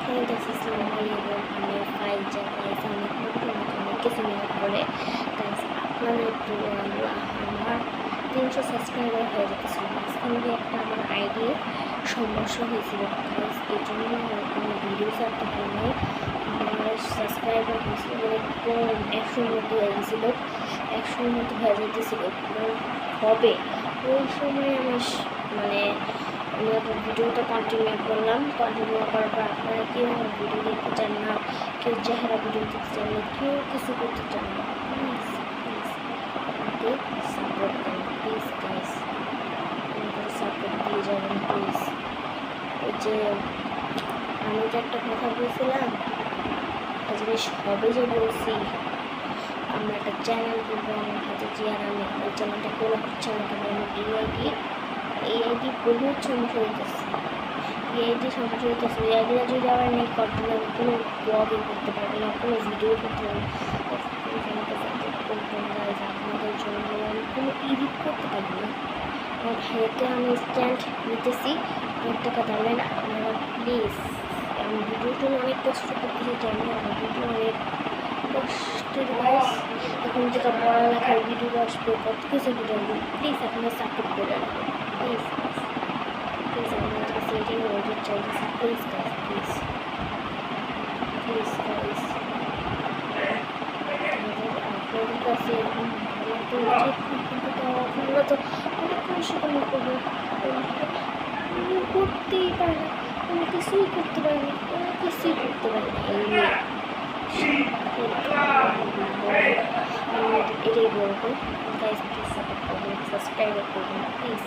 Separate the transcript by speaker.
Speaker 1: হ্যাঁ গাইস, আসসালামু আলাইকুম। আমি ফাইজা গাইস, অনেক কিছু মনে করে গাইস আপনারা একটু আমার 300 সাবস্ক্রাইবার হয়ে যেতেছিল। মাঝখানে একটা আমার আইডি সমস্যা হয়েছিল গাইস, এই জন্য কোনো ভিডিও ছাড়তে পারি নাই। আমার সাবস্ক্রাইবার হয়েছিল মানে 100-র মধ্যে হয়ে গেছিলো, 100-র মধ্যে হয়ে যেতেছিল হবে। ওই সময় আমার মানে আমি আপনার ভিডিওটা কন্টিনিউ করলাম। কন্টিনিউ করার পর আপনারা কেউ আমার ভিডিও দেখতে চান না, কেউ চেহারা ভিডিও দেখতে চান না, কেউ কিছু করতে চান না। প্লিজ প্লিজ আমাকে সাপোর্ট করেন প্লিজ গাইস, আমাকে সাপোর্ট দিয়ে যাবেন প্লিজ। ওই যে আমি যে একটা কথা বলছিলাম, একটা জিনিস হবে যে বলছি, আমরা একটা চ্যানেল করবো আমার হাতে চেয়ার, আমি ওই চ্যানেলটা করে হচ্ছে না কেন আমি এই আইডি বহুত সমস্যা হইতেছে, এই আইডি সমস্যা হইতেছে। এই আইডিটা যদি আবার নেই কন্টিনিউ কোনো ব্লগিং করতে পারবে না, কোনো ভিডিও করতে পারবে না, আপনাদের জন্য আমি কোনো এডিট করতে পারবো না। আমার ভাইয়াকে আমি স্ট্যান্ড নিতেছি 1 টাকা দেবেন আপনারা প্লিজ। আমি ভিডিওর জন্য অনেক কষ্ট করতেছি, জানি আমার ভিডিও অনেক কষ্টের গাইস। এখন থেকে পড়ালেখার ভিডিও আসবে, কত কিছু ভিডিও আসবে, প্লিজ আপনারা সাপোর্ট করে রাখবেন প্লিজ প্লিজ। আমার কাছে এটাই অনুরোধ চাইতেছি, please guys please please guys. আপনাদের কাছে এরকম ভালো তো উচিত, কিন্তু আপনারা তো অনেক অনুশীলন করবো, করতেই পারে না, কোনো কিছুই করতে পারে না, কোনো কিছুই করতে পারে না। এই নিয়ে এটাই বলবো গাইস, প্লিজ সাপোর্ট করবেন, সাবস্ক্রাইব করবেন প্লিজ।